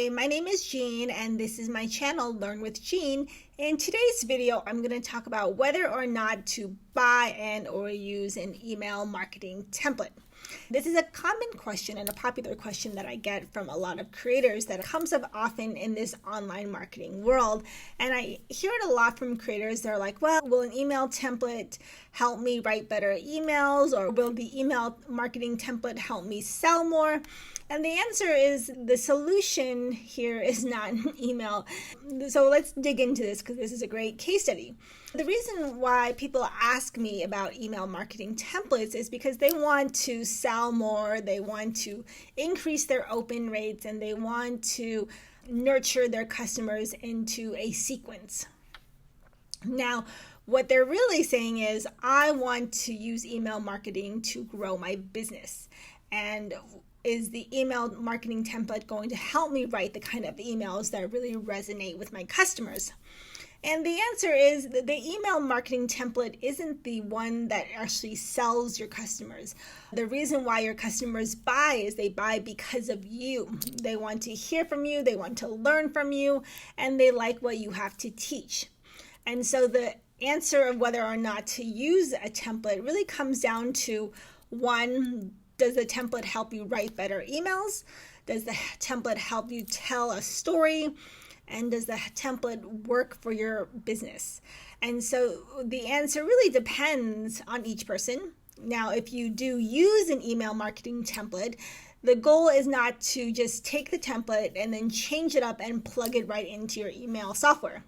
Hi, my name is Jean and this is my channel Learn with Jean. In today's video, I'm going to talk about whether or not to buy and or use an email marketing template. This is a common question and a popular question that I get from a lot of creators that comes up often in this online marketing world. And I hear it a lot from creators. They're like, well, will an email template help me write better emails? Or will the email marketing template help me sell more? And the answer is the solution here is not an email. So let's dig into this because this is a great case study. The reason why people ask me about email marketing templates is because they want to sell more, they want to increase their open rates, and they want to nurture their customers into a sequence. Now, what they're really saying is, I want to use email marketing to grow my business. And is the email marketing template going to help me write the kind of emails that really resonate with my customers? And the answer is that the email marketing template isn't the one that actually sells your customers. The reason why your customers buy is they buy because of you. They want to hear from you, they want to learn from you, and they like what you have to teach. And so the answer of whether or not to use a template really comes down to, one, does the template help you write better emails? Does the template help you tell a story? And does the template work for your business? And so the answer really depends on each person. Now, if you do use an email marketing template, the goal is not to just take the template and then change it up and plug it right into your email software.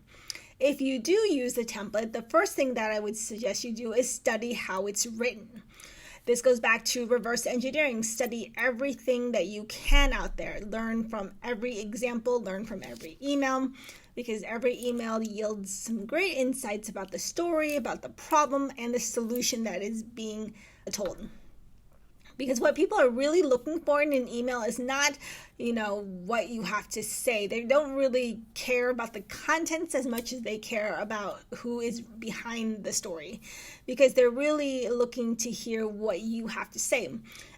If you do use the template, the first thing that I would suggest you do is study how it's written. This goes back to reverse engineering. Study everything that you can out there. Learn from every example, learn from every email, because every email yields some great insights about the story, about the problem, and the solution that is being told. Because what people are really looking for in an email is not, what you have to say. They don't really care about the contents as much as they care about who is behind the story, because they're really looking to hear what you have to say.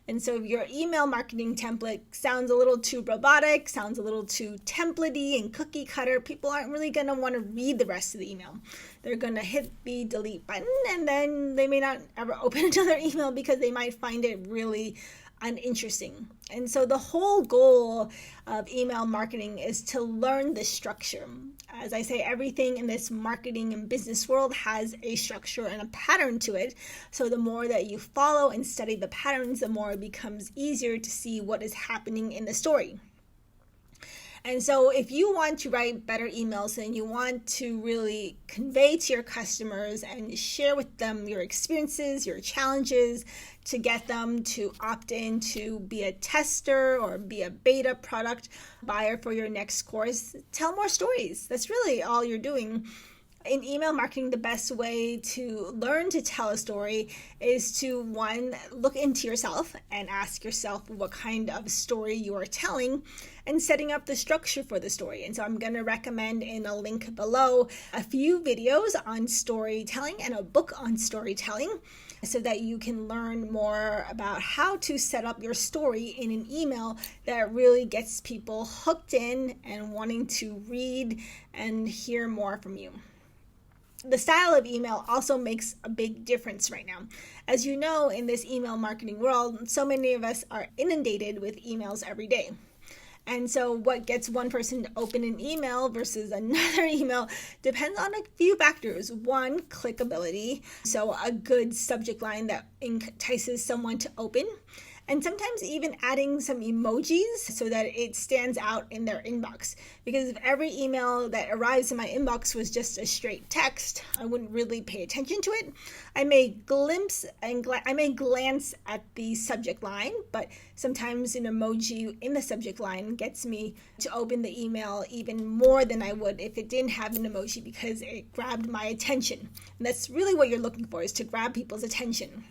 And so if your email marketing template sounds a little too robotic, sounds a little too templatey and cookie cutter, people aren't really going to want to read the rest of the email. They're going to hit the delete button, and then they may not ever open another email because they might find it really uninteresting. And so the whole goal of email marketing is to learn the structure. As I say, everything in this marketing and business world has a structure and a pattern to it. So the more that you follow and study the patterns, the more it becomes easier to see what is happening in the story. And so if you want to write better emails and you want to really convey to your customers and share with them your experiences, your challenges, to get them to opt in to be a tester or be a beta product buyer for your next course, tell more stories. That's really all you're doing. In email marketing, the best way to learn to tell a story is to, one, look into yourself and ask yourself what kind of story you are telling and setting up the structure for the story. And so I'm going to recommend in a link below a few videos on storytelling and a book on storytelling so that you can learn more about how to set up your story in an email that really gets people hooked in and wanting to read and hear more from you. The style of email also makes a big difference right now. As you know, in this email marketing world, so many of us are inundated with emails every day. And so what gets one person to open an email versus another email depends on a few factors. One, clickability, so a good subject line that entices someone to open. And sometimes even adding some emojis so that it stands out in their inbox. Because if every email that arrives in my inbox was just a straight text, I wouldn't really pay attention to it. I may glance at the subject line, but sometimes an emoji in the subject line gets me to open the email even more than I would if it didn't have an emoji, because it grabbed my attention. And that's really what you're looking for, is to grab people's attention.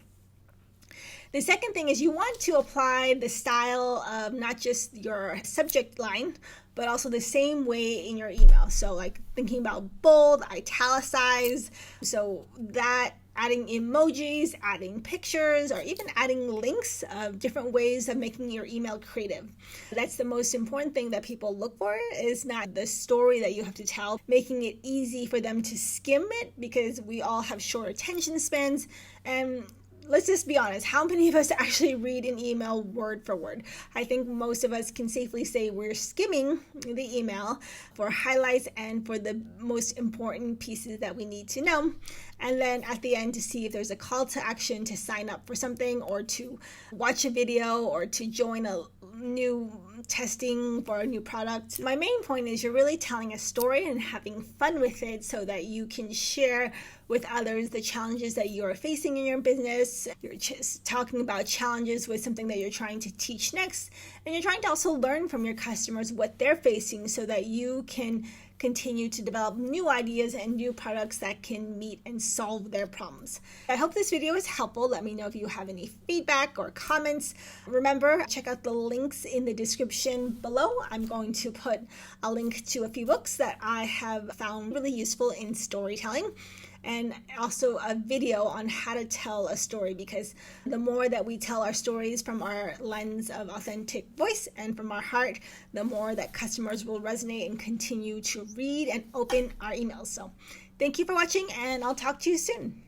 The second thing is you want to apply the style of not just your subject line, but also the same way in your email. So like thinking about bold, italicize, so that adding emojis, adding pictures, or even adding links of different ways of making your email creative. That's the most important thing that people look for, is not the story that you have to tell, making it easy for them to skim it, because we all have short attention spans. And let's just be honest, how many of us actually read an email word for word? I think most of us can safely say we're skimming the email for highlights and for the most important pieces that we need to know. And then at the end, to see if there's a call to action to sign up for something, or to watch a video, or to join a new testing for a new product. My main point is you're really telling a story and having fun with it, so that you can share with others the challenges that you are facing in your business. You're just talking about challenges with something that you're trying to teach next, and you're trying to also learn from your customers what they're facing, so that you can continue to develop new ideas and new products that can meet and solve their problems. I hope this video is helpful. Let me know if you have any feedback or comments. Remember, check out the links in the description below. I'm going to put a link to a few books that I have found really useful in storytelling, and also a video on how to tell a story, because the more that we tell our stories from our lens of authentic voice and from our heart, the more that customers will resonate and continue to read and open our emails. So thank you for watching, and I'll talk to you soon.